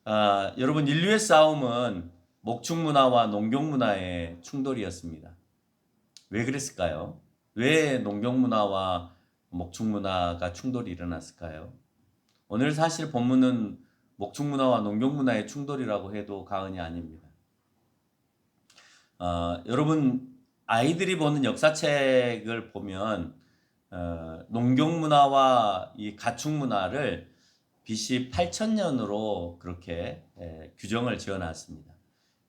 여러분 인류의 싸움은 목축 문화와 농경 문화의 충돌이었습니다. 왜 그랬을까요? 왜 농경 문화와 목축 문화가 충돌이 일어났을까요? 오늘 사실 본문은 목축 문화와 농경 문화의 충돌이라고 해도 과언이 아닙니다. 여러분 아이들이 보는 역사책을 보면 농경 문화와 이 가축 문화를 BC 8000년으로 그렇게 규정을 지어놨습니다.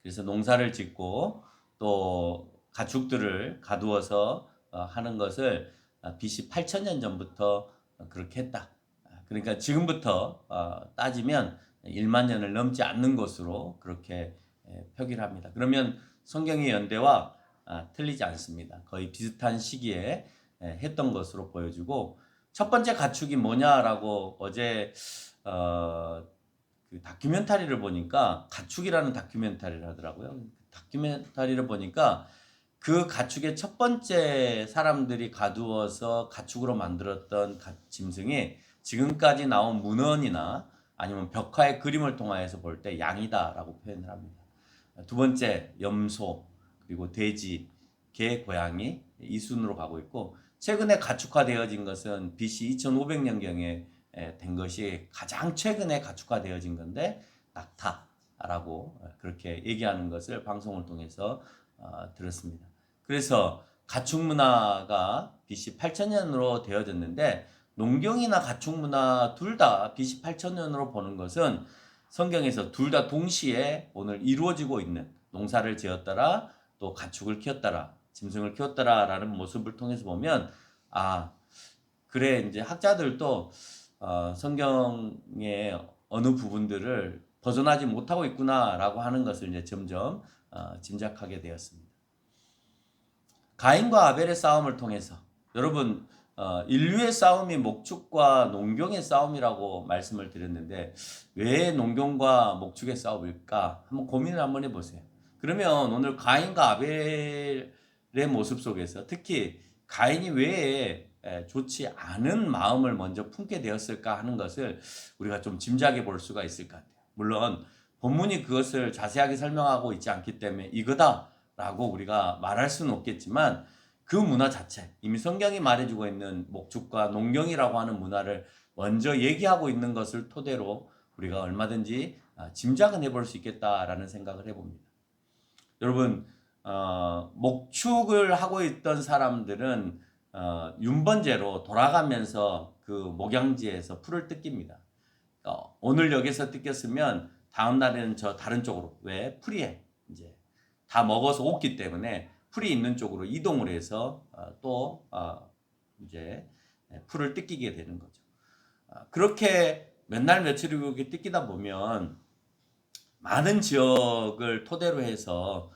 그래서 농사를 짓고 또 가축들을 가두어서 하는 것을 BC 8000년 전부터 그렇게 했다. 그러니까 지금부터 따지면 1만 년을 넘지 않는 것으로 그렇게 표기를 합니다. 그러면 성경의 연대와 틀리지 않습니다. 거의 비슷한 시기에 했던 것으로 보여지고 첫 번째 가축이 뭐냐라고 어제 그 다큐멘터리를 보니까 가축이라는 다큐멘터리를 하더라고요. 다큐멘터리를 보니까 그 가축의 첫 번째 사람들이 가두어서 가축으로 만들었던 짐승이 지금까지 나온 문헌이나 아니면 벽화의 그림을 통하여서 볼 때 양이다라고 표현을 합니다. 두 번째 염소, 그리고 돼지, 개, 고양이 이 순으로 가고 있고 최근에 가축화되어진 것은 BC 2500년경에 된 것이 가장 최근에 가축화되어진 건데 낙타라고 그렇게 얘기하는 것을 방송을 통해서 들었습니다. 그래서 가축 문화가 BC 8000년으로 되어졌는데 농경이나 가축 문화 둘 다 BC 8000년으로 보는 것은 성경에서 둘 다 동시에 오늘 이루어지고 있는 농사를 지었더라 또 가축을 키웠더라 짐승을 키웠더라라는 모습을 통해서 보면 그래 이제 학자들도 성경의 어느 부분들을 벗어나지 못하고 있구나라고 하는 것을 이제 점점 짐작하게 되었습니다. 가인과 아벨의 싸움을 통해서 여러분 인류의 싸움이 목축과 농경의 싸움이라고 말씀을 드렸는데 왜 농경과 목축의 싸움일까? 한번 고민을 한번 해보세요. 그러면 오늘 가인과 아벨의 모습 속에서 특히 가인이 왜 좋지 않은 마음을 먼저 품게 되었을까 하는 것을 우리가 좀 짐작해 볼 수가 있을 것 같아요. 물론 본문이 그것을 자세하게 설명하고 있지 않기 때문에 이거다라고 우리가 말할 수는 없겠지만 그 문화 자체, 이미 성경이 말해주고 있는 목축과 농경이라고 하는 문화를 먼저 얘기하고 있는 것을 토대로 우리가 얼마든지 짐작은 해볼 수 있겠다라는 생각을 해봅니다. 여러분 목축을 하고 있던 사람들은 윤번제로 돌아가면서 그 목양지에서 풀을 뜯깁니다. 오늘 여기서 뜯겼으면 다음 날에는 저 다른 쪽으로 왜 풀이 이제 다 먹어서 없기 때문에 풀이 있는 쪽으로 이동을 해서 또 이제 풀을 뜯기게 되는 거죠. 그렇게 몇 날 며칠 이렇게 뜯기다 보면 많은 지역을 토대로 해서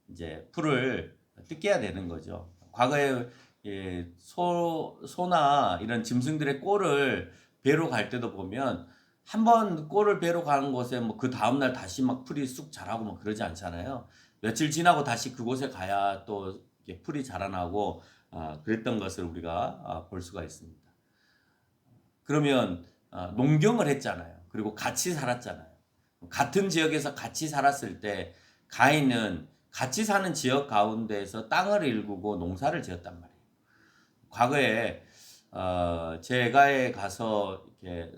이제 풀을 뜯겨야 되는 거죠. 과거에 소나 이런 짐승들의 꼴을 배로 갈 때도 보면 한번 꼴을 배로 가는 곳에 뭐 그 다음날 다시 막 풀이 쑥 자라고 막 그러지 않잖아요. 며칠 지나고 다시 그곳에 가야 또 풀이 자라나고 그랬던 것을 우리가 볼 수가 있습니다. 그러면 농경을 했잖아요. 그리고 같이 살았잖아요. 같은 지역에서 같이 살았을 때 가인은 같이 사는 지역 가운데에서 땅을 일구고 농사를 지었단 말이에요. 과거에 제가에 가서 이렇게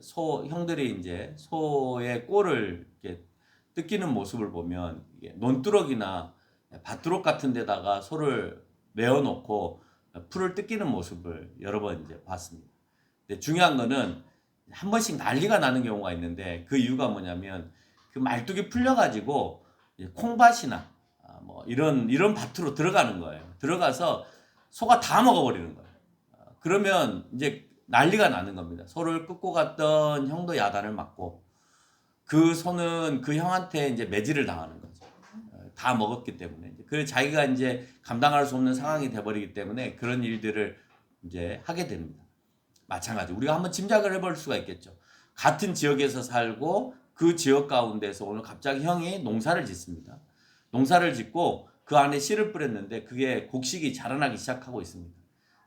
형들이 이제 소의 꼴을 이렇게 뜯기는 모습을 보면 논두럭이나 밭두럭 같은 데다가 소를 메어놓고 풀을 뜯기는 모습을 여러 번 이제 봤습니다. 근데 중요한 거는 한 번씩 난리가 나는 경우가 있는데 그 이유가 뭐냐면 그 말뚝이 풀려가지고 콩밭이나 뭐 이런 밭으로 들어가는 거예요. 들어가서 소가 다 먹어버리는 거예요. 그러면 이제 난리가 나는 겁니다. 소를 끌고 갔던 형도 야단을 맞고 그 소는 그 형한테 이제 매질을 당하는 거죠. 다 먹었기 때문에. 그 자기가 이제 감당할 수 없는 상황이 돼버리기 때문에 그런 일들을 이제 하게 됩니다. 마찬가지. 우리가 한번 짐작을 해볼 수가 있겠죠. 같은 지역에서 살고 그 지역 가운데서 오늘 갑자기 형이 농사를 짓습니다. 농사를 짓고 그 안에 씨를 뿌렸는데 그게 곡식이 자라나기 시작하고 있습니다.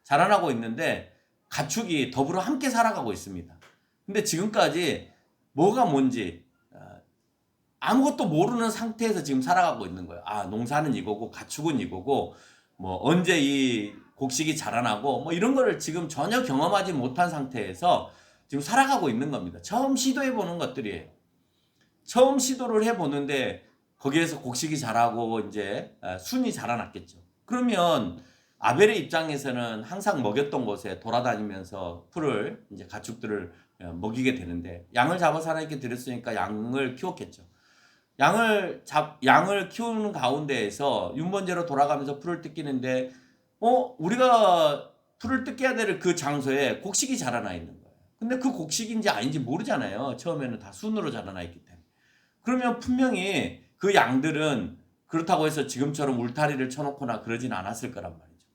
자라나고 있는데 가축이 더불어 함께 살아가고 있습니다. 근데 지금까지 뭐가 뭔지 아무것도 모르는 상태에서 지금 살아가고 있는 거예요. 아, 농사는 이거고 가축은 이거고 뭐 언제 이 곡식이 자라나고 뭐 이런 거를 지금 전혀 경험하지 못한 상태에서 지금 살아가고 있는 겁니다. 처음 시도해 보는 것들이에요. 처음 시도를 해 보는데 거기에서 곡식이 자라고 이제 순이 자라났겠죠. 그러면 아벨의 입장에서는 항상 먹였던 곳에 돌아다니면서 풀을 이제 가축들을 먹이게 되는데 양을 잡아서 하나님께 드렸으니까 양을 키웠겠죠. 양을 키우는 가운데에서 윤번제로 돌아가면서 풀을 뜯기는데 우리가 풀을 뜯겨야 될 그 장소에 곡식이 자라나 있는 거예요. 근데 그 곡식인지 아닌지 모르잖아요. 처음에는 다 순으로 자라나 있기 때문에. 그러면 분명히 그 양들은 그렇다고 해서 지금처럼 울타리를 쳐놓거나 그러진 않았을 거란 말이죠.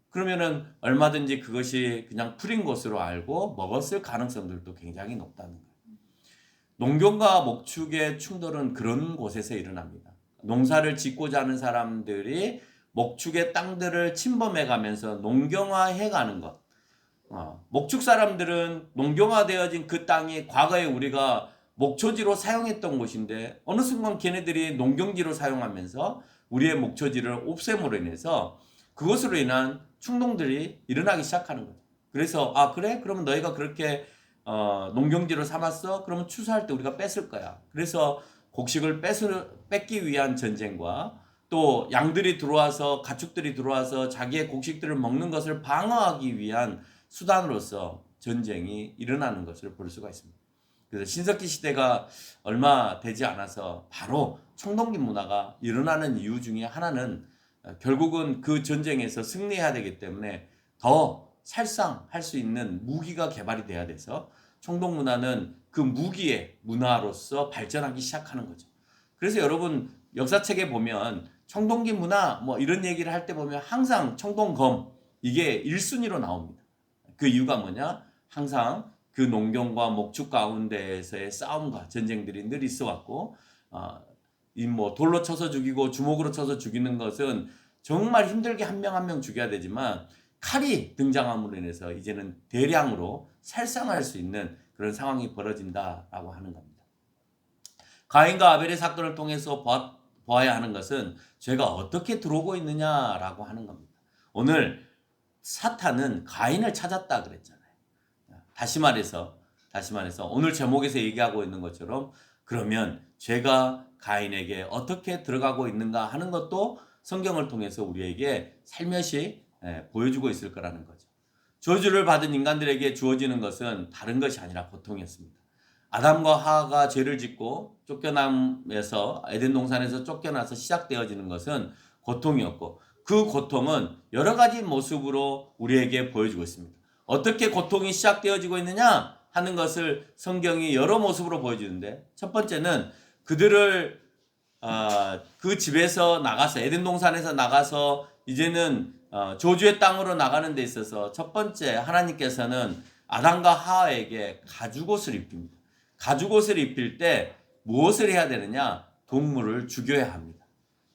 그러면은 얼마든지 그것이 그냥 풀인 것으로 알고 먹었을 가능성들도 굉장히 높다는 거예요. 농경과 목축의 충돌은 그런 곳에서 일어납니다. 농사를 짓고자 하는 사람들이 목축의 땅들을 침범해 가면서 농경화해 가는 것. 목축 사람들은 농경화되어진 그 땅이 과거에 우리가 목초지로 사용했던 곳인데 어느 순간 걔네들이 농경지로 사용하면서 우리의 목초지를 없앰으로 인해서 그것으로 인한 충동들이 일어나기 시작하는 거죠. 그래서 그래? 그러면 너희가 그렇게 농경지로 삼았어? 그러면 추수할 때 우리가 뺏을 거야. 그래서 곡식을 뺏기 위한 전쟁과 또 양들이 들어와서 가축들이 들어와서 자기의 곡식들을 먹는 것을 방어하기 위한 수단으로서 전쟁이 일어나는 것을 볼 수가 있습니다. 그래서 신석기 시대가 얼마 되지 않아서 바로 청동기 문화가 일어나는 이유 중에 하나는 결국은 그 전쟁에서 승리해야 되기 때문에 더 살상할 수 있는 무기가 개발이 돼야 돼서 청동 문화는 그 무기의 문화로서 발전하기 시작하는 거죠. 그래서 여러분 역사책에 보면 청동기 문화 뭐 이런 얘기를 할 때 보면 항상 청동검 이게 1순위로 나옵니다. 그 이유가 뭐냐? 항상 그 농경과 목축 가운데에서의 싸움과 전쟁들이 늘 있어 왔고 이 뭐 돌로 쳐서 죽이고 주먹으로 쳐서 죽이는 것은 정말 힘들게 한 명 한 명 죽여야 되지만 칼이 등장함으로 인해서 이제는 대량으로 살상할 수 있는 그런 상황이 벌어진다라고 하는 겁니다. 가인과 아벨의 사건을 통해서 보아야 하는 것은 죄가 어떻게 들어오고 있느냐라고 하는 겁니다. 오늘 사탄은 가인을 찾았다 그랬잖아요. 다시 말해서 오늘 제목에서 얘기하고 있는 것처럼 그러면 죄가 가인에게 어떻게 들어가고 있는가 하는 것도 성경을 통해서 우리에게 살며시 보여주고 있을 거라는 거죠. 저주를 받은 인간들에게 주어지는 것은 다른 것이 아니라 고통이었습니다. 아담과 하와가 죄를 짓고 쫓겨남에서 에덴 동산에서 쫓겨나서 시작되어지는 것은 고통이었고 그 고통은 여러 가지 모습으로 우리에게 보여주고 있습니다. 어떻게 고통이 시작되어지고 있느냐 하는 것을 성경이 여러 모습으로 보여주는데 첫 번째는 그들을 그 집에서 나가서 에덴 동산에서 나가서 이제는 저주의 땅으로 나가는 데 있어서 첫 번째 하나님께서는 아담과 하와에게 가죽옷을 입힙니다. 가죽옷을 입힐 때 무엇을 해야 되느냐? 동물을 죽여야 합니다.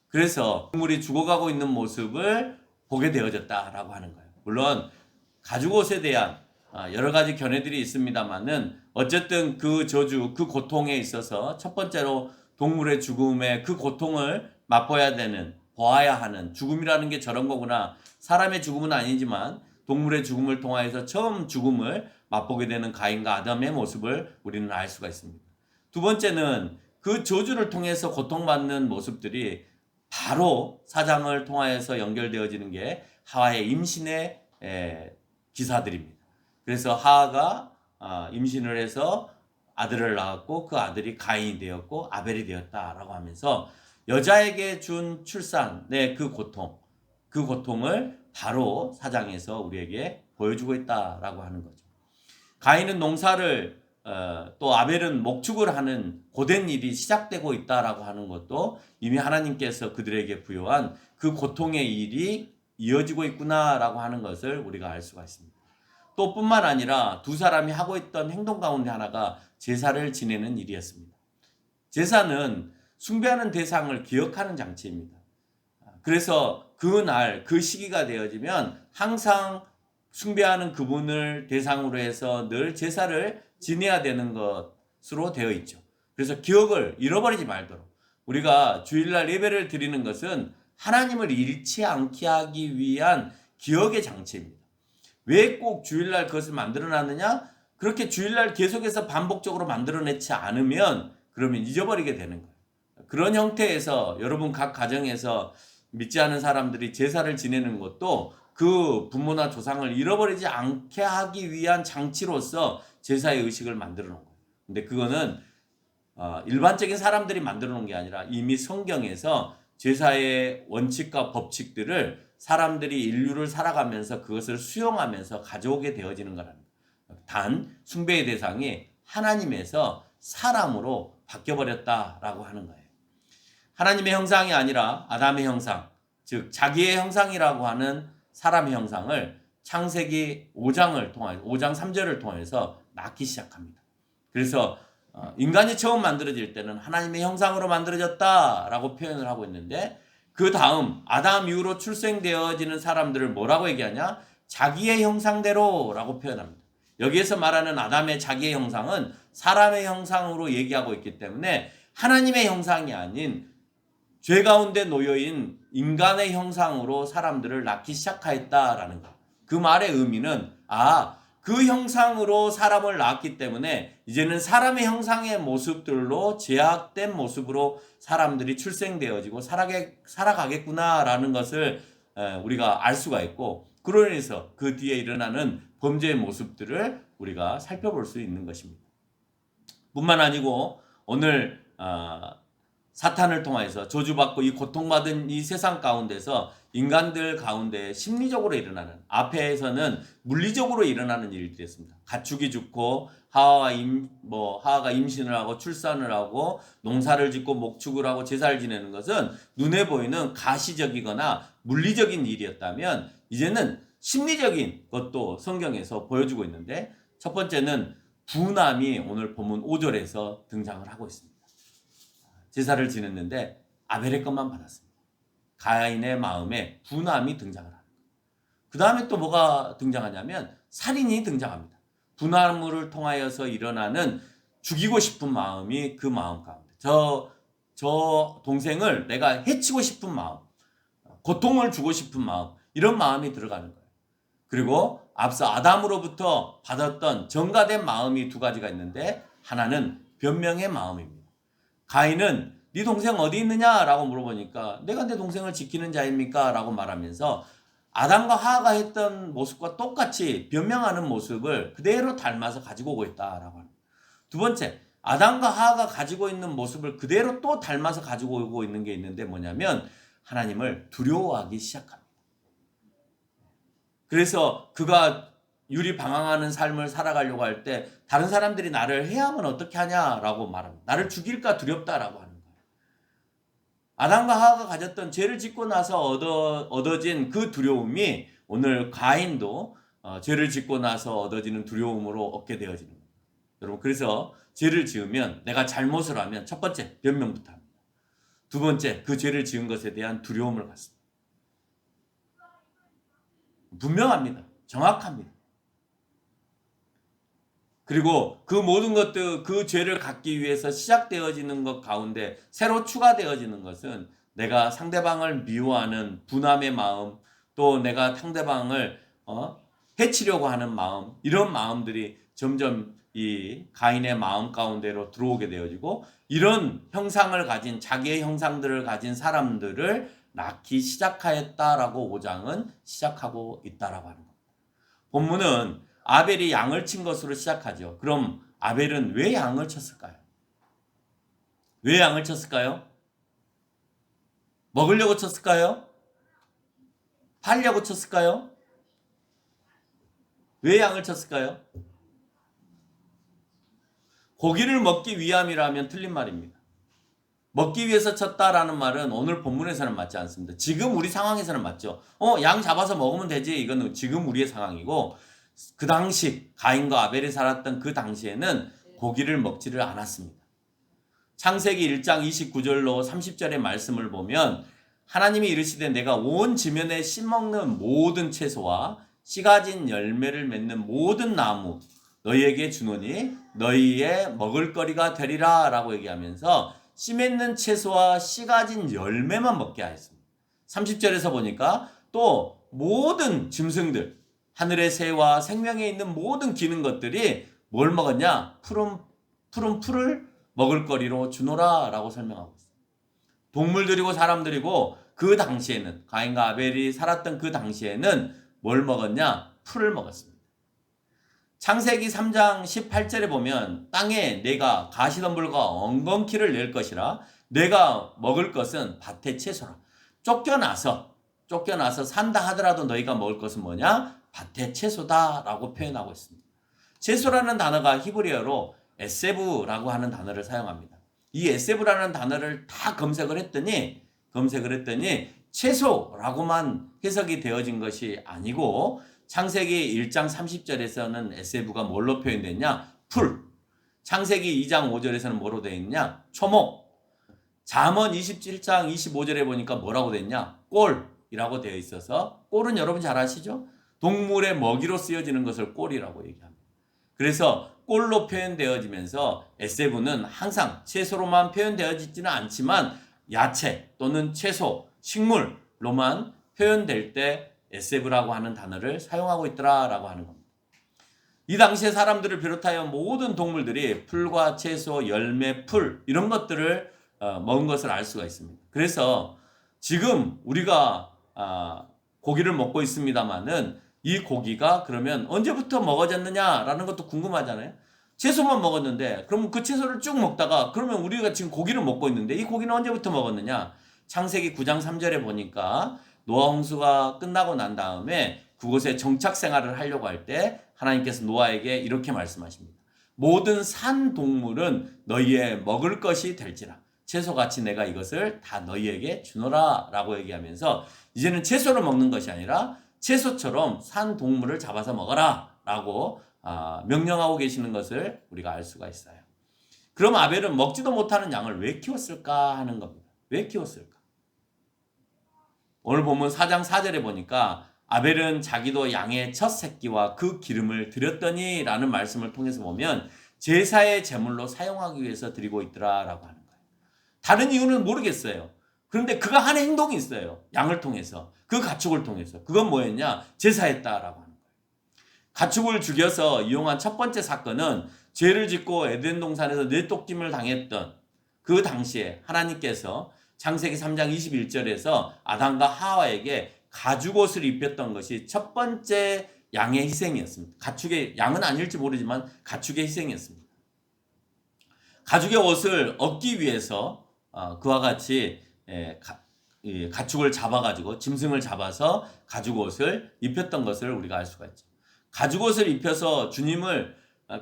그래서 동물이 죽어가고 있는 모습을 보게 되어졌다라고 하는 거예요. 물론 가죽옷에 대한 여러 가지 견해들이 있습니다만은 어쨌든 그 저주, 그 고통에 있어서 첫 번째로 동물의 죽음의 그 고통을 맛보아야 되는, 보아야 하는 죽음이라는 게 저런 거구나. 사람의 죽음은 아니지만 동물의 죽음을 통하여서 처음 죽음을 맛보게 되는 가인과 아담의 모습을 우리는 알 수가 있습니다. 두 번째는 그 저주를 통해서 고통받는 모습들이 바로 사장을 통하여서 연결되어지는 게 하와의 임신의 기사들입니다. 그래서 하와가 임신을 해서 아들을 낳았고 그 아들이 가인이 되었고 아벨이 되었다라고 하면서 여자에게 준 출산의 그 고통을 바로 사장에서 우리에게 보여주고 있다라고 하는 거죠. 가인은 농사를 또 아벨은 목축을 하는 고된 일이 시작되고 있다라고 하는 것도 이미 하나님께서 그들에게 부여한 그 고통의 일이 이어지고 있구나라고 하는 것을 우리가 알 수가 있습니다. 또 뿐만 아니라 두 사람이 하고 있던 행동 가운데 하나가 제사를 지내는 일이었습니다. 제사는 숭배하는 대상을 기억하는 장치입니다. 그래서 그날 그 시기가 되어지면 항상 숭배하는 그분을 대상으로 해서 늘 제사를 지내야 되는 것으로 되어 있죠. 그래서 기억을 잃어버리지 말도록. 우리가 주일날 예배를 드리는 것은 하나님을 잃지 않게 하기 위한 기억의 장치입니다. 왜 꼭 주일날 그것을 만들어놨느냐? 그렇게 주일날 계속해서 반복적으로 만들어내지 않으면 그러면 잊어버리게 되는 거예요. 그런 형태에서 여러분 각 가정에서 믿지 않은 사람들이 제사를 지내는 것도 그 부모나 조상을 잃어버리지 않게 하기 위한 장치로서 제사의 의식을 만들어 놓은 거예요. 근데 그거는 일반적인 사람들이 만들어 놓은 게 아니라 이미 성경에서 제사의 원칙과 법칙들을 사람들이 인류를 살아가면서 그것을 수용하면서 가져오게 되어지는 거라는 거예요. 단 숭배의 대상이 하나님에서 사람으로 바뀌어버렸다라고 하는 거예요. 하나님의 형상이 아니라 아담의 형상, 즉 자기의 형상이라고 하는 사람의 형상을 창세기 5장 3절을 통해서 낳기 시작합니다. 그래서 인간이 처음 만들어질 때는 하나님의 형상으로 만들어졌다라고 표현을 하고 있는데 그 다음 아담 이후로 출생되어지는 사람들을 뭐라고 얘기하냐? 자기의 형상대로라고 표현합니다. 여기에서 말하는 아담의 자기의 형상은 사람의 형상으로 얘기하고 있기 때문에 하나님의 형상이 아닌 죄 가운데 놓여인 인간의 형상으로 사람들을 낳기 시작하였다라는 것. 그 말의 의미는 그 형상으로 사람을 낳았기 때문에 이제는 사람의 형상의 모습들로 제약된 모습으로 사람들이 출생되어지고 살아가겠구나라는 것을 우리가 알 수가 있고 그로 인해서 그 뒤에 일어나는 범죄의 모습들을 우리가 살펴볼 수 있는 것입니다. 뿐만 아니고 오늘 사탄을 통해서 저주받고 이 고통받은 이 세상 가운데서 인간들 가운데 심리적으로 일어나는, 앞에서는 물리적으로 일어나는 일들이었습니다. 가축이 죽고 하와가 임신을 하고 출산을 하고 농사를 짓고 목축을 하고 제사를 지내는 것은 눈에 보이는 가시적이거나 물리적인 일이었다면 이제는 심리적인 것도 성경에서 보여주고 있는데 첫 번째는 분함이 오늘 본문 5절에서 등장을 하고 있습니다. 제사를 지냈는데 아벨의 것만 받았습니다. 가인의 마음에 분함이 등장을 합니다. 그 다음에 또 뭐가 등장하냐면 살인이 등장합니다. 분함을 통하여서 일어나는 죽이고 싶은 마음이 그 마음 가운데 저 동생을 내가 해치고 싶은 마음, 고통을 주고 싶은 마음, 이런 마음이 들어가는 거예요. 그리고 앞서 아담으로부터 받았던 정가된 마음이 두 가지가 있는데 하나는 변명의 마음입니다. 가인은 네 동생 어디 있느냐라고 물어보니까 내가 내 동생을 지키는 자입니까? 라고 말하면서 아담과 하와가 했던 모습과 똑같이 변명하는 모습을 그대로 닮아서 가지고 오고 있다라고 합니다. 두 번째, 아담과 하와가 가지고 있는 모습을 그대로 또 닮아서 가지고 오고 있는 게 있는데 뭐냐면 하나님을 두려워하기 시작합니다. 그래서 그가 유리방황하는 삶을 살아가려고 할 때 다른 사람들이 나를 해하면 어떻게 하냐라고 말합니다. 나를 죽일까 두렵다라고 하는 거예요. 아담과 하와가 가졌던 죄를 짓고 나서 얻어진 그 두려움이 오늘 가인도 죄를 짓고 나서 얻어지는 두려움으로 얻게 되어지는 거예요. 여러분, 그래서 죄를 지으면 내가 잘못을 하면 첫 번째 변명부터 합니다. 두 번째, 그 죄를 지은 것에 대한 두려움을 갖습니다. 분명합니다. 정확합니다. 그리고 그 모든 것들, 그 죄를 갚기 위해서 시작되어지는 것 가운데 새로 추가되어지는 것은 내가 상대방을 미워하는 분함의 마음, 또 내가 상대방을 해치려고 하는 마음, 이런 마음들이 점점 이 가인의 마음 가운데로 들어오게 되어지고 이런 형상을 가진, 자기의 형상들을 가진 사람들을 낳기 시작하였다라고 5장은 시작하고 있다라고 하는 겁니다. 본문은 아벨이 양을 친 것으로 시작하죠. 그럼 아벨은 왜 양을 쳤을까요? 왜 양을 쳤을까요? 먹으려고 쳤을까요? 팔려고 쳤을까요? 왜 양을 쳤을까요? 고기를 먹기 위함이라면 틀린 말입니다. 먹기 위해서 쳤다라는 말은 오늘 본문에서는 맞지 않습니다. 지금 우리 상황에서는 맞죠. 양 잡아서 먹으면 되지. 이건 지금 우리의 상황이고 그 당시 가인과 아벨이 살았던 그 당시에는 고기를 먹지를 않았습니다. 창세기 1장 29절로 30절의 말씀을 보면 하나님이 이르시되 내가 온 지면에 씨 먹는 모든 채소와 씨 가진 열매를 맺는 모든 나무 너희에게 주노니 너희의 먹을거리가 되리라 라고 얘기하면서 씨 맺는 채소와 씨 가진 열매만 먹게 하였습니다. 30절에서 보니까 또 모든 짐승들, 하늘의 새와 생명에 있는 모든 기는 것들이 뭘 먹었냐? 푸른 풀을 먹을거리로 주노라 라고 설명하고 있습니다. 동물들이고 사람들이고 그 당시에는 가인과 아벨이 살았던 그 당시에는 뭘 먹었냐? 풀을 먹었습니다. 창세기 3장 18절에 보면 땅에 내가 가시덤불과 엉겅퀴를 낼 것이라 내가 먹을 것은 밭의 채소라. 쫓겨나서 산다 하더라도 너희가 먹을 것은 뭐냐? 밭의 채소다라고 표현하고 있습니다. 채소라는 단어가 히브리어로 에세브라고 하는 단어를 사용합니다. 이 에세브라는 단어를 다 검색을 했더니 채소라고만 해석이 되어진 것이 아니고 창세기 1장 30절에서는 에세브가 뭘로 표현됐냐? 풀. 창세기 2장 5절에서는 뭐로 되어 있냐? 초목. 잠언 27장 25절에 보니까 뭐라고 됐냐? 꼴이라고 되어 있어서 꼴은 여러분 잘 아시죠? 동물의 먹이로 쓰여지는 것을 꼴이라고 얘기합니다. 그래서 꼴로 표현되어지면서 에세브는 항상 채소로만 표현되어지지는 않지만 야채 또는 채소, 식물로만 표현될 때 에세브라고 하는 단어를 사용하고 있더라라고 하는 겁니다. 이 당시에 사람들을 비롯하여 모든 동물들이 풀과 채소, 열매, 풀 이런 것들을 먹은 것을 알 수가 있습니다. 그래서 지금 우리가 고기를 먹고 있습니다만은 이 고기가 그러면 언제부터 먹어졌느냐라는 것도 궁금하잖아요. 채소만 먹었는데 그럼 그 채소를 쭉 먹다가 그러면 우리가 지금 고기를 먹고 있는데 이 고기는 언제부터 먹었느냐? 창세기 9장 3절에 보니까 노아 홍수가 끝나고 난 다음에 그곳에 정착 생활을 하려고 할 때 하나님께서 노아에게 이렇게 말씀하십니다. 모든 산 동물은 너희의 먹을 것이 될지라 채소같이 내가 이것을 다 너희에게 주노라 라고 얘기하면서 이제는 채소를 먹는 것이 아니라 채소처럼 산 동물을 잡아서 먹어라 라고 명령하고 계시는 것을 우리가 알 수가 있어요. 그럼 아벨은 먹지도 못하는 양을 왜 키웠을까 하는 겁니다. 왜 키웠을까? 오늘 본문 4장 4절에 보니까 아벨은 자기도 양의 첫 새끼와 그 기름을 드렸더니 라는 말씀을 통해서 보면 제사의 제물로 사용하기 위해서 드리고 있더라라고 하는 거예요. 다른 이유는 모르겠어요. 그런데 그가 하는 행동이 있어요. 양을 통해서. 그 가축을 통해서. 그건 뭐였냐? 제사했다라고 하는 거예요. 가축을 죽여서 이용한 첫 번째 사건은 죄를 짓고 에덴 동산에서 뇌똑김을 당했던 그 당시에 하나님께서 창세기 3장 21절에서 아담과 하와에게 가죽옷을 입혔던 것이 첫 번째 양의 희생이었습니다. 가축의 양은 아닐지 모르지만 가축의 희생이었습니다. 가죽의 옷을 얻기 위해서 그와 같이 가축을 잡아가지고 짐승을 잡아서 가죽옷을 입혔던 것을 우리가 알 수가 있죠. 가죽옷을 입혀서 주님을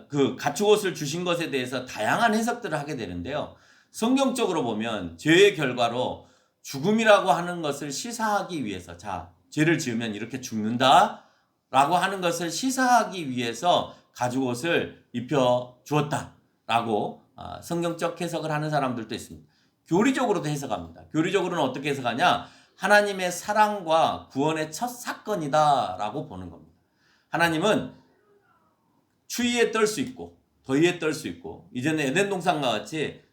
그 가축옷을 주신 것에 대해서 다양한 해석들을 하게 되는데요. 성경적으로 보면 죄의 결과로 죽음이라고 하는 것을 시사하기 위해서 죄를 지으면 이렇게 죽는다 라고 하는 것을 시사하기 위해서 가죽옷을 입혀 주었다라고 성경적 해석을 하는 사람들도 있습니다. 교리적으로도 해석합니다. 교리적으로는 어떻게 해석하냐? 하나님의 사랑과 구원의 첫 사건이다라고 보는 겁니다. 하나님은 추위에 떨 수 있고 더위에 떨 수 있고 이제는 에덴 동산과 같이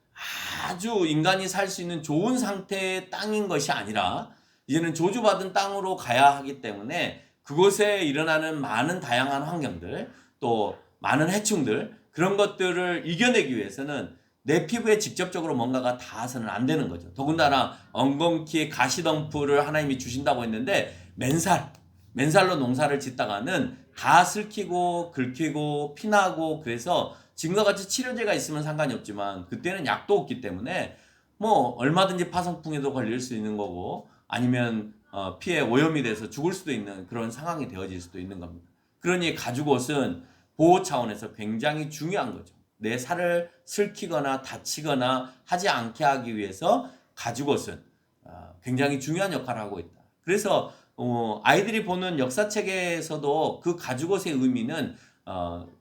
아주 인간이 살 수 있는 좋은 상태의 땅인 것이 아니라 이제는 저주받은 땅으로 가야 하기 때문에 그곳에 일어나는 많은 다양한 환경들 또 많은 해충들 그런 것들을 이겨내기 위해서는 내 피부에 직접적으로 뭔가가 닿아서는 안 되는 거죠. 더군다나 엉겅퀴의 가시덤불을 하나님이 주신다고 했는데 맨살로 농사를 짓다가는 다 슬키고 긁히고 피나고 그래서 지금과 같이 치료제가 있으면 상관이 없지만 그때는 약도 없기 때문에 뭐 얼마든지 파상풍에도 걸릴 수 있는 거고 아니면 피에 오염이 돼서 죽을 수도 있는 그런 상황이 되어질 수도 있는 겁니다. 그러니 가죽옷은 보호 차원에서 굉장히 중요한 거죠. 내 살을 슬키거나 다치거나 하지 않게 하기 위해서 가죽옷은 굉장히 중요한 역할을 하고 있다. 그래서 아이들이 보는 역사책에서도 그 가죽옷의 의미는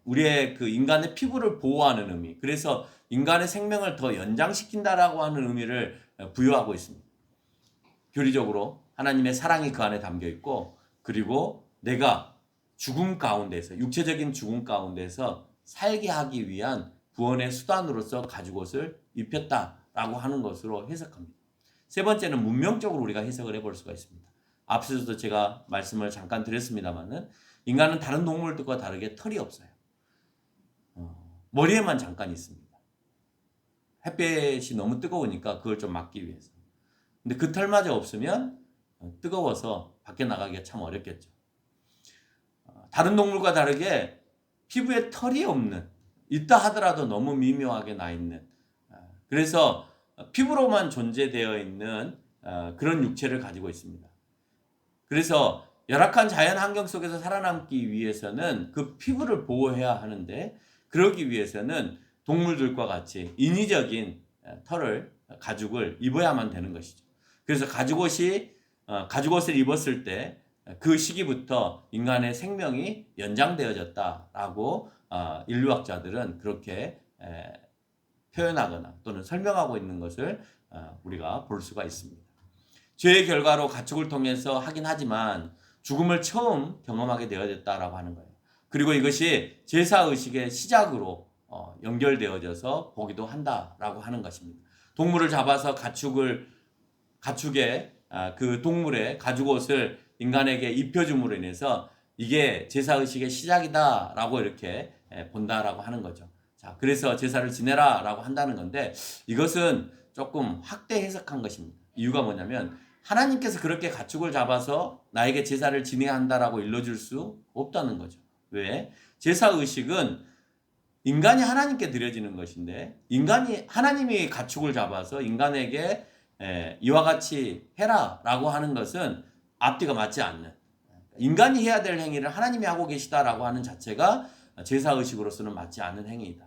우리의 그 인간의 피부를 보호하는 의미, 그래서 인간의 생명을 더 연장시킨다라고 하는 의미를 부여하고 있습니다. 교리적으로 하나님의 사랑이 그 안에 담겨 있고, 그리고 내가 죽음 가운데서, 육체적인 죽음 가운데서 살게 하기 위한 구원의 수단으로서 가죽옷을 입혔다라고 하는 것으로 해석합니다. 세 번째는 문명적으로 우리가 해석을 해볼 수가 있습니다. 앞서도 제가 말씀을 잠깐 드렸습니다만은 인간은 다른 동물들과 다르게 털이 없어요. 머리에만 잠깐 있습니다. 햇볕이 너무 뜨거우니까 그걸 좀 막기 위해서. 근데 그 털마저 없으면 뜨거워서 밖에 나가기가 참 어렵겠죠. 다른 동물과 다르게 피부에 털이 없는, 있다 하더라도 너무 미묘하게 나 있는, 그래서 피부로만 존재되어 있는 그런 육체를 가지고 있습니다. 그래서 열악한 자연 환경 속에서 살아남기 위해서는 그 피부를 보호해야 하는데, 그러기 위해서는 동물들과 같이 인위적인 털을, 가죽을 입어야만 되는 것이죠. 그래서 가죽옷을 입었을 때 그 시기부터 인간의 생명이 연장되어졌다라고 인류학자들은 그렇게 표현하거나 또는 설명하고 있는 것을 우리가 볼 수가 있습니다. 죄의 결과로 가축을 통해서 하긴 하지만 죽음을 처음 경험하게 되어졌다라고 하는 거예요. 그리고 이것이 제사의식의 시작으로 연결되어져서 보기도 한다라고 하는 것입니다. 동물을 잡아서 가축의 그 동물의 가죽옷을 인간에게 입혀줌으로 인해서 이게 제사의식의 시작이다라고 이렇게 본다라고 하는 거죠. 자, 그래서 제사를 지내라라고 한다는 건데, 이것은 조금 확대 해석한 것입니다. 이유가 뭐냐면 하나님께서 그렇게 가축을 잡아서 나에게 제사를 지내야 한다라고 일러줄 수 없다는 거죠. 왜? 제사의식은 인간이 하나님께 드려지는 것인데, 하나님이 가축을 잡아서 인간에게 이와 같이 해라라고 하는 것은 앞뒤가 맞지 않는, 인간이 해야 될 행위를 하나님이 하고 계시다라고 하는 자체가 제사의식으로서는 맞지 않는 행위이다.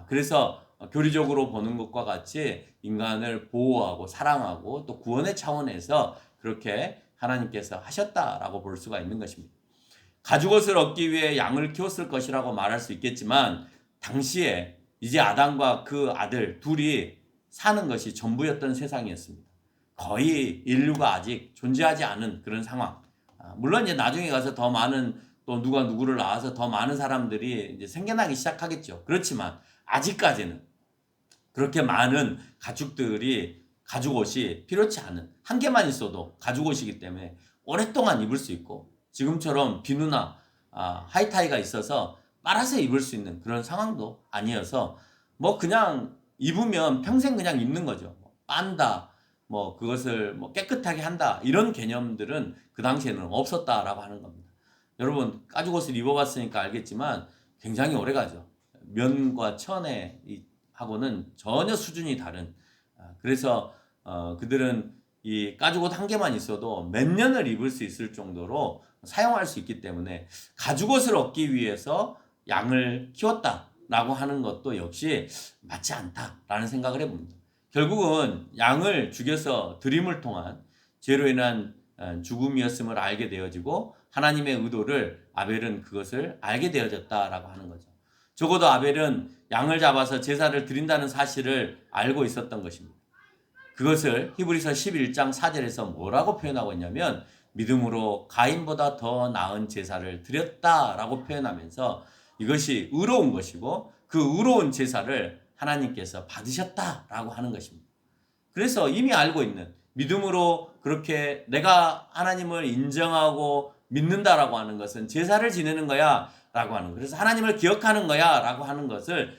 그래서 교리적으로 보는 것과 같이 인간을 보호하고 사랑하고 또 구원의 차원에서 그렇게 하나님께서 하셨다라고 볼 수가 있는 것입니다. 가죽옷을 얻기 위해 양을 키웠을 것이라고 말할 수 있겠지만, 당시에 이제 아담과 그 아들 둘이 사는 것이 전부였던 세상이었습니다. 거의 인류가 아직 존재하지 않은 그런 상황. 물론 이제 나중에 가서 더 많은, 또 누가 누구를 낳아서 더 많은 사람들이 이제 생겨나기 시작하겠죠. 그렇지만 아직까지는 그렇게 많은 가죽옷이 필요치 않은, 한 개만 있어도 가죽옷이기 때문에 오랫동안 입을 수 있고, 지금처럼 비누나 하이타이가 있어서 빨아서 입을 수 있는 그런 상황도 아니어서 뭐 그냥 입으면 평생 그냥 입는 거죠. 빤다, 뭐 그것을 뭐 깨끗하게 한다, 이런 개념들은 그 당시에는 없었다라고 하는 겁니다. 여러분 가죽옷을 입어봤으니까 알겠지만 굉장히 오래가죠. 면과 천에 하고는 전혀 수준이 다른, 그래서 그들은 이 가죽옷 한 개만 있어도 몇 년을 입을 수 있을 정도로 사용할 수 있기 때문에 가죽옷을 얻기 위해서 양을 키웠다라고 하는 것도 역시 맞지 않다라는 생각을 해봅니다. 결국은 양을 죽여서 드림을 통한 죄로 인한 죽음이었음을 알게 되어지고, 하나님의 의도를 아벨은 그것을 알게 되어졌다라고 하는 거죠. 적어도 아벨은 양을 잡아서 제사를 드린다는 사실을 알고 있었던 것입니다. 그것을 히브리서 11장 4절에서 뭐라고 표현하고 있냐면, 믿음으로 가인보다 더 나은 제사를 드렸다라고 표현하면서 이것이 의로운 것이고 그 의로운 제사를 하나님께서 받으셨다라고 하는 것입니다. 그래서 이미 알고 있는, 믿음으로 그렇게 내가 하나님을 인정하고 믿는다라고 하는 것은 제사를 지내는 거야 라고 하는, 그래서 하나님을 기억하는 거야 라고 하는 것을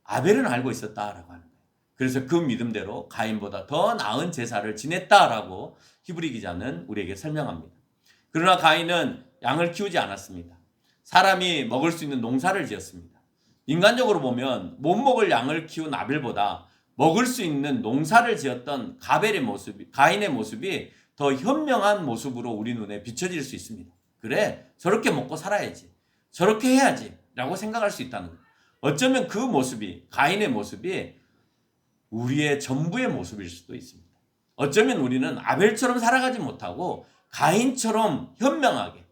아벨은 알고 있었다라고 하는 거예요. 그래서 그 믿음대로 가인보다 더 나은 제사를 지냈다라고 히브리 기자는 우리에게 설명합니다. 그러나 가인은 양을 키우지 않았습니다. 사람이 먹을 수 있는 농사를 지었습니다. 인간적으로 보면 못 먹을 양을 키운 아벨보다 먹을 수 있는 농사를 지었던 가인의 모습이 더 현명한 모습으로 우리 눈에 비춰질 수 있습니다. 그래, 저렇게 먹고 살아야지, 저렇게 해야지 라고 생각할 수 있다는 거예요. 어쩌면 그 모습이, 가인의 모습이 우리의 전부의 모습일 수도 있습니다. 어쩌면 우리는 아벨처럼 살아가지 못하고 가인처럼 현명하게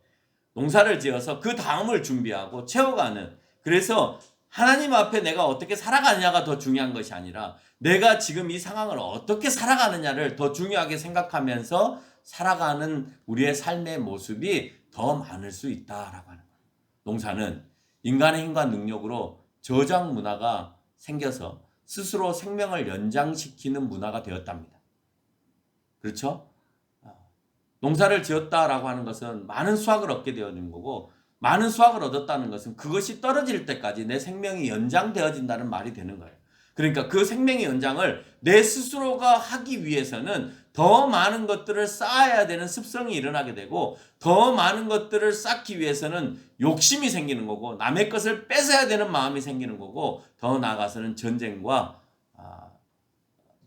농사를 지어서 그 다음을 준비하고 채워가는, 그래서 하나님 앞에 내가 어떻게 살아가느냐가 더 중요한 것이 아니라 내가 지금 이 상황을 어떻게 살아가느냐를 더 중요하게 생각하면서 살아가는 우리의 삶의 모습이 더 많을 수 있다라고 하는 거예요. 농사는 인간의 힘과 능력으로 저장 문화가 생겨서 스스로 생명을 연장시키는 문화가 되었답니다. 그렇죠? 농사를 지었다라고 하는 것은 많은 수확을 얻게 되어진 거고, 많은 수확을 얻었다는 것은 그것이 떨어질 때까지 내 생명이 연장되어진다는 말이 되는 거예요. 그러니까 그 생명의 연장을 내 스스로가 하기 위해서는 더 많은 것들을 쌓아야 되는 습성이 일어나게 되고, 더 많은 것들을 쌓기 위해서는 욕심이 생기는 거고, 남의 것을 뺏어야 되는 마음이 생기는 거고, 더 나아가서는 전쟁과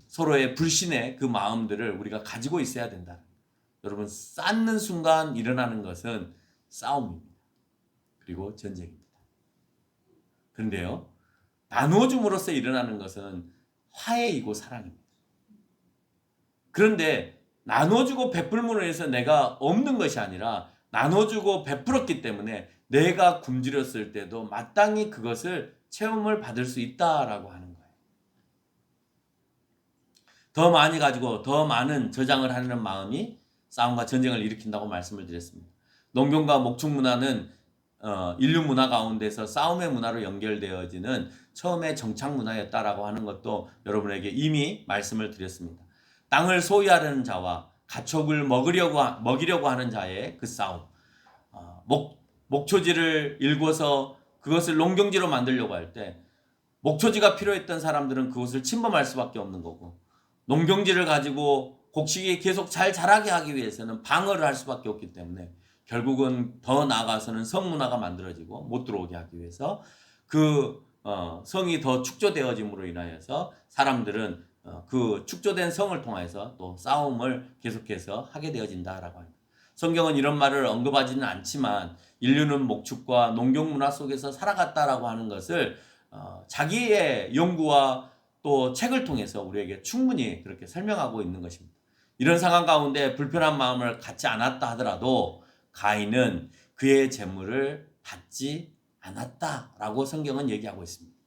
서로의 불신의 그 마음들을 우리가 가지고 있어야 된다. 여러분, 쌓는 순간 일어나는 것은 싸움입니다. 그리고 전쟁입니다. 그런데요, 나누어줌으로써 일어나는 것은 화해이고 사랑입니다. 그런데 나눠주고 베풀므로 해서 내가 없는 것이 아니라 나눠주고 베풀었기 때문에 내가 굶주렸을 때도 마땅히 그것을 체험을 받을 수 있다라고 하는 거예요. 더 많이 가지고 더 많은 저장을 하는 마음이 싸움과 전쟁을 일으킨다고 말씀을 드렸습니다. 농경과 목축 문화는 인류 문화 가운데서 싸움의 문화로 연결되어지는 처음의 정착 문화였다라고 하는 것도 여러분에게 이미 말씀을 드렸습니다. 땅을 소유하려는 자와 가축을 먹이려고 하는 자의 그 싸움. 목초지를 일궈서 그것을 농경지로 만들려고 할 때 목초지가 필요했던 사람들은 그것을 침범할 수밖에 없는 거고, 농경지를 가지고 곡식이 계속 잘 자라게 하기 위해서는 방어를 할 수밖에 없기 때문에 결국은 더 나아가서는 성문화가 만들어지고 못 들어오게 하기 위해서 그 성이 더 축조되어짐으로 인하여서 사람들은 그 축조된 성을 통해서 또 싸움을 계속해서 하게 되어진다라고 합니다. 성경은 이런 말을 언급하지는 않지만 인류는 목축과 농경 문화 속에서 살아갔다라고 하는 것을 자기의 연구와 또 책을 통해서 우리에게 충분히 그렇게 설명하고 있는 것입니다. 이런 상황 가운데 불편한 마음을 갖지 않았다 하더라도 가인은 그의 재물을 받지 않았다라고 성경은 얘기하고 있습니다.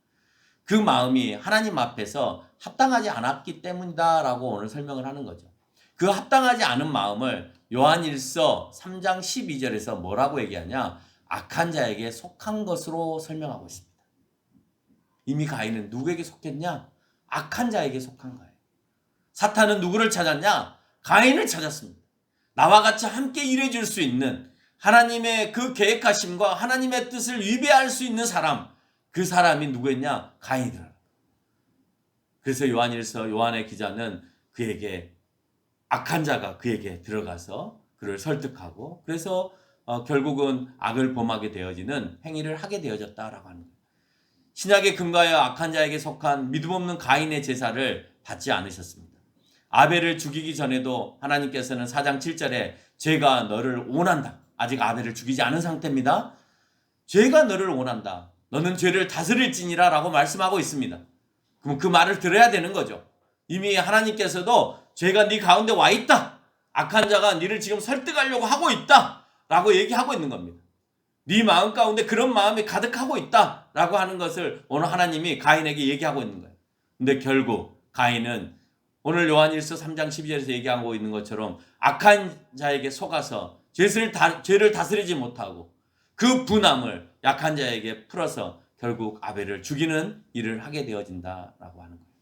그 마음이 하나님 앞에서 합당하지 않았기 때문이다라고 오늘 설명을 하는 거죠. 그 합당하지 않은 마음을 요한일서 3장 12절에서 뭐라고 얘기하냐? 악한 자에게 속한 것으로 설명하고 있습니다. 이미 가인은 누구에게 속했냐? 악한 자에게 속한 거예요. 사탄은 누구를 찾았냐? 가인을 찾았습니다. 나와 같이 함께 일해줄 수 있는 하나님의 그 계획하심과 하나님의 뜻을 위배할 수 있는 사람, 그 사람이 누구였냐? 가인이더라. 그래서 요한일서 요한의 기자는 그에게 악한 자가 그에게 들어가서 그를 설득하고 그래서 결국은 악을 범하게 되어지는 행위를 하게 되어졌다라고 하는 거예요. 신약에 근거하여 악한 자에게 속한 믿음 없는 가인의 제사를 받지 않으셨습니다. 아벨을 죽이기 전에도 하나님께서는 4장 7절에 죄가 너를 원한다. 아직 아벨을 죽이지 않은 상태입니다. 죄가 너를 원한다. 너는 죄를 다스릴지니라 라고 말씀하고 있습니다. 그럼 그 말을 들어야 되는 거죠. 이미 하나님께서도 죄가 네 가운데 와 있다. 악한 자가 너를 지금 설득하려고 하고 있다. 라고 얘기하고 있는 겁니다. 네 마음 가운데 그런 마음이 가득하고 있다. 라고 하는 것을 오늘 하나님이 가인에게 얘기하고 있는 거예요. 근데 결국 가인은 오늘 요한일서 3장 12절에서 얘기하고 있는 것처럼 악한 자에게 속아서 죄를 다스리지 못하고 그 분함을 약한 자에게 풀어서 결국 아벨을 죽이는 일을 하게 되어진다라고 하는 거예요.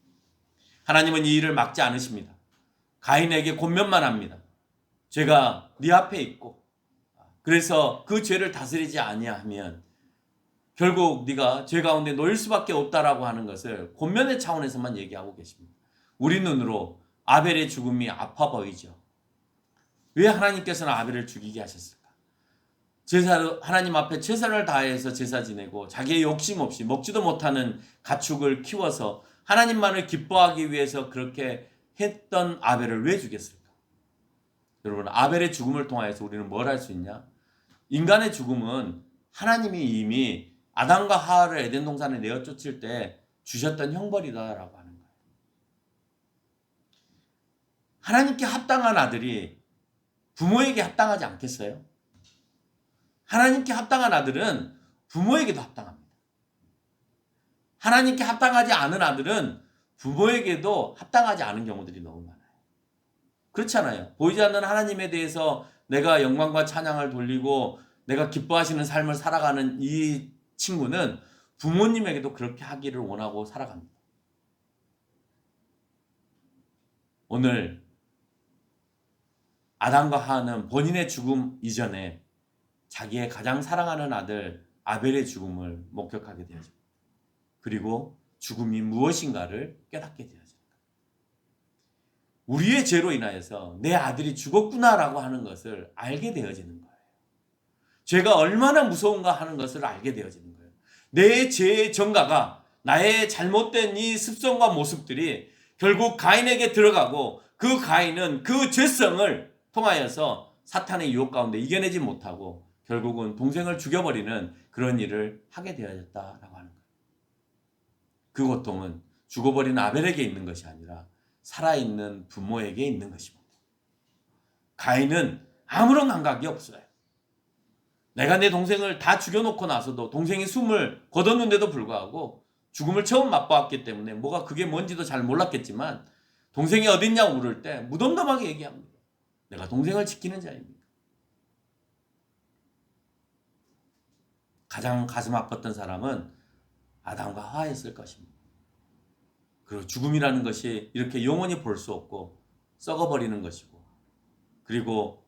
하나님은 이 일을 막지 않으십니다. 가인에게 권면만 합니다. 죄가 네 앞에 있고 그래서 그 죄를 다스리지 아니하면 결국 네가 죄 가운데 놓일 수밖에 없다라고 하는 것을 권면의 차원에서만 얘기하고 계십니다. 우리 눈으로 아벨의 죽음이 아파 보이죠. 왜 하나님께서는 아벨을 죽이게 하셨을까? 하나님 앞에 최선을 다해서 제사 지내고 자기의 욕심 없이 먹지도 못하는 가축을 키워서 하나님만을 기뻐하기 위해서 그렇게 했던 아벨을 왜 죽였을까? 여러분, 아벨의 죽음을 통해서 우리는 뭘 할 수 있냐? 인간의 죽음은 하나님이 이미 아담과 하와를 에덴 동산에 내어 쫓을 때 주셨던 형벌이다라고 하는 거예요. 하나님께 합당한 아들이 부모에게 합당하지 않겠어요? 하나님께 합당한 아들은 부모에게도 합당합니다. 하나님께 합당하지 않은 아들은 부모에게도 합당하지 않은 경우들이 너무 많아요. 그렇잖아요. 보이지 않는 하나님에 대해서 내가 영광과 찬양을 돌리고 내가 기뻐하시는 삶을 살아가는 이 친구는 부모님에게도 그렇게 하기를 원하고 살아갑니다. 오늘 아담과 하와는 본인의 죽음 이전에 자기의 가장 사랑하는 아들 아벨의 죽음을 목격하게 되어집니다. 그리고 죽음이 무엇인가를 깨닫게 되어집니다. 우리의 죄로 인하여서 내 아들이 죽었구나라고 하는 것을 알게 되어지는 거예요. 죄가 얼마나 무서운가 하는 것을 알게 되어지는 거예요. 내 죄의 전가가 나의 잘못된 이 습성과 모습들이 결국 가인에게 들어가고 그 가인은 그 죄성을 통하여서 사탄의 유혹 가운데 이겨내지 못하고 결국은 동생을 죽여버리는 그런 일을 하게 되어졌다라고 하는 거예요. 그 고통은 죽어버린 아벨에게 있는 것이 아니라 살아있는 부모에게 있는 것입니다. 가인은 아무런 감각이 없어요. 내가 내 동생을 다 죽여놓고 나서도 동생이 숨을 거뒀는데도 불구하고 죽음을 처음 맛보았기 때문에 뭐가 그게 뭔지도 잘 몰랐겠지만 동생이 어딨냐고 물을 때 무덤덤하게 얘기합니다. 내가 동생을 지키는 자입니다. 가장 가슴 아팠던 사람은 아담과 하와였을 것입니다. 그리고 죽음이라는 것이 이렇게 영원히 볼 수 없고 썩어버리는 것이고 그리고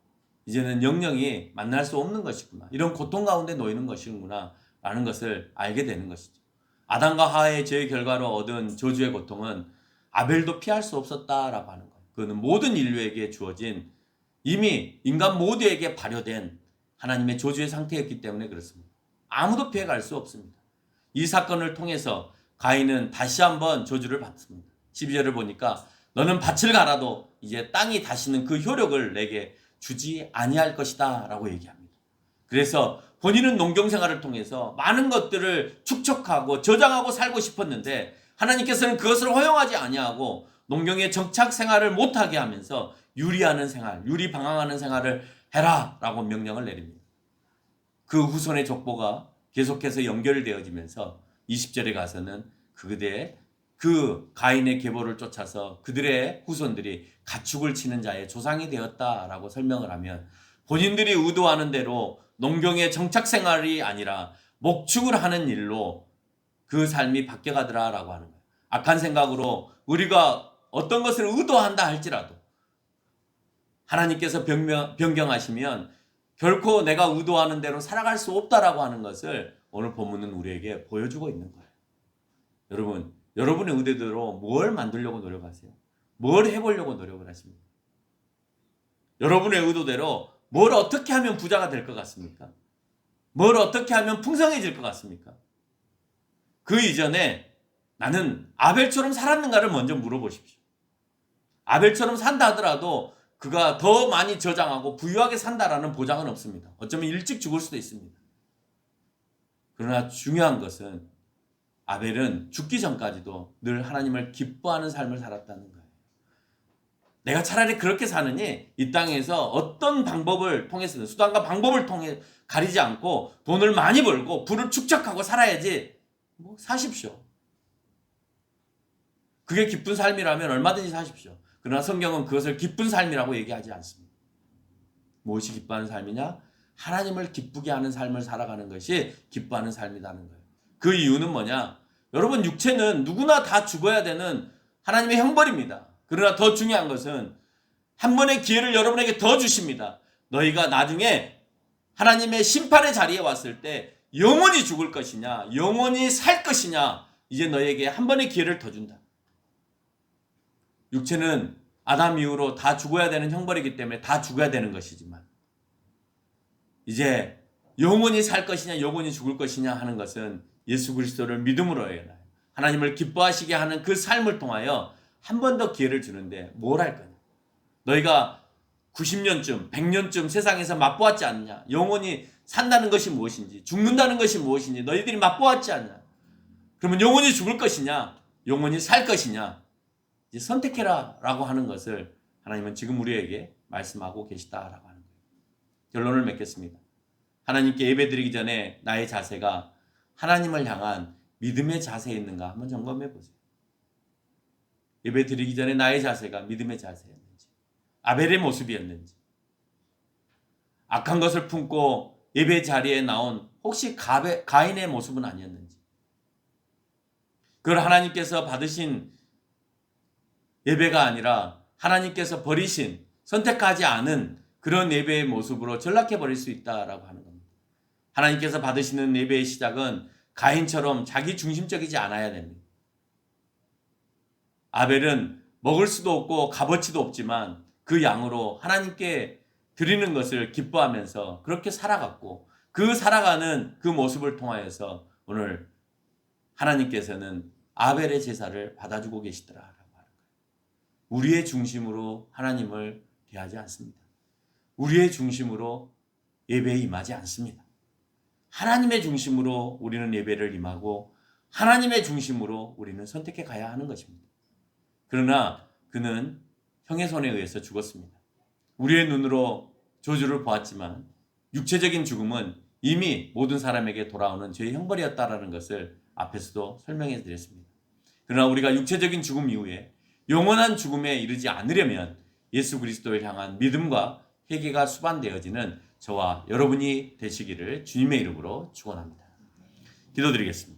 이제는 영영이 만날 수 없는 것이구나. 이런 고통 가운데 놓이는 것이구나 라는 것을 알게 되는 것이죠. 아담과 하와의 죄의 결과로 얻은 저주의 고통은 아벨도 피할 수 없었다라고 하는 거예요. 그는 모든 인류에게 주어진 이미 인간 모두에게 발효된 하나님의 저주의 상태였기 때문에 그렇습니다. 아무도 피해갈 수 없습니다. 이 사건을 통해서 가인은 다시 한번 저주를 받습니다. 12절을 보니까 너는 밭을 갈아도 이제 땅이 다시는 그 효력을 내게 주지 아니할 것이다 라고 얘기합니다. 그래서 본인은 농경생활을 통해서 많은 것들을 축적하고 저장하고 살고 싶었는데 하나님께서는 그것을 허용하지 아니하고 농경의 정착 생활을 못하게 하면서 유리하는 생활, 유리방황하는 생활을 해라 라고 명령을 내립니다. 그 후손의 족보가 계속해서 연결되어지면서 20절에 가서는 그 가인의 계보를 쫓아서 그들의 후손들이 가축을 치는 자의 조상이 되었다라고 설명을 하면 본인들이 의도하는 대로 농경의 정착 생활이 아니라 목축을 하는 일로 그 삶이 바뀌어가더라라고 하는 거예요. 악한 생각으로 우리가 어떤 것을 의도한다 할지라도 하나님께서 변경하시면 결코 내가 의도하는 대로 살아갈 수 없다라고 하는 것을 오늘 본문은 우리에게 보여주고 있는 거예요. 여러분, 여러분의 의도대로 뭘 만들려고 노력하세요? 뭘 해보려고 노력을 하십니까? 여러분의 의도대로 뭘 어떻게 하면 부자가 될 것 같습니까? 뭘 어떻게 하면 풍성해질 것 같습니까? 그 이전에 나는 아벨처럼 살았는가를 먼저 물어보십시오. 아벨처럼 산다 하더라도 그가 더 많이 저장하고 부유하게 산다라는 보장은 없습니다. 어쩌면 일찍 죽을 수도 있습니다. 그러나 중요한 것은 아벨은 죽기 전까지도 늘 하나님을 기뻐하는 삶을 살았다는 거예요. 내가 차라리 그렇게 사느니 이 땅에서 어떤 방법을 통해서든 수단과 방법을 통해 가리지 않고 돈을 많이 벌고 부를 축적하고 살아야지 사십시오. 그게 기쁜 삶이라면 얼마든지 사십시오. 그러나 성경은 그것을 기쁜 삶이라고 얘기하지 않습니다. 무엇이 기뻐하는 삶이냐? 하나님을 기쁘게 하는 삶을 살아가는 것이 기뻐하는 삶이라는 거예요. 그 이유는 뭐냐? 여러분, 육체는 누구나 다 죽어야 되는 하나님의 형벌입니다. 그러나 더 중요한 것은 한 번의 기회를 여러분에게 더 주십니다. 너희가 나중에 하나님의 심판의 자리에 왔을 때 영원히 죽을 것이냐 영원히 살 것이냐, 이제 너희에게 한 번의 기회를 더 준다. 육체는 아담 이후로 다 죽어야 되는 형벌이기 때문에 다 죽어야 되는 것이지만 이제 영원히 살 것이냐 영원히 죽을 것이냐 하는 것은 예수 그리스도를 믿음으로 해요. 하나님을 기뻐하시게 하는 그 삶을 통하여 한 번 더 기회를 주는데 뭘 할 거냐? 너희가 90년쯤 100년쯤 세상에서 맛보았지 않느냐? 영원히 산다는 것이 무엇인지 죽는다는 것이 무엇인지 너희들이 맛보았지 않냐? 그러면 영원히 죽을 것이냐 영원히 살 것이냐, 이제 선택해라 라고 하는 것을 하나님은 지금 우리에게 말씀하고 계시다라고 하는 거예요. 결론을 맺겠습니다. 하나님께 예배드리기 전에 나의 자세가 하나님을 향한 믿음의 자세에 있는가 한번 점검해 보세요. 예배드리기 전에 나의 자세가 믿음의 자세였는지, 아벨의 모습이었는지, 악한 것을 품고 예배 자리에 나온 혹시 가인의 모습은 아니었는지, 그걸 하나님께서 받으신 예배가 아니라 하나님께서 버리신, 선택하지 않은 그런 예배의 모습으로 전락해 버릴 수 있다라고 하는 겁니다. 하나님께서 받으시는 예배의 시작은 가인처럼 자기 중심적이지 않아야 됩니다. 아벨은 먹을 수도 없고 값어치도 없지만 그 양으로 하나님께 드리는 것을 기뻐하면서 그렇게 살아갔고, 그 살아가는 그 모습을 통하여서 오늘 하나님께서는 아벨의 제사를 받아주고 계시더라라고 하는 거예요. 우리의 중심으로 하나님을 대하지 않습니다. 우리의 중심으로 예배에 임하지 않습니다. 하나님의 중심으로 우리는 예배를 임하고 하나님의 중심으로 우리는 선택해 가야 하는 것입니다. 그러나 그는 형의 손에 의해서 죽었습니다. 우리의 눈으로 저주를 보았지만 육체적인 죽음은 이미 모든 사람에게 돌아오는 죄의 형벌이었다라는 것을 앞에서도 설명해 드렸습니다. 그러나 우리가 육체적인 죽음 이후에 영원한 죽음에 이르지 않으려면 예수 그리스도를 향한 믿음과 회개가 수반되어지는 저와 여러분이 되시기를 주님의 이름으로 축원합니다. 기도드리겠습니다.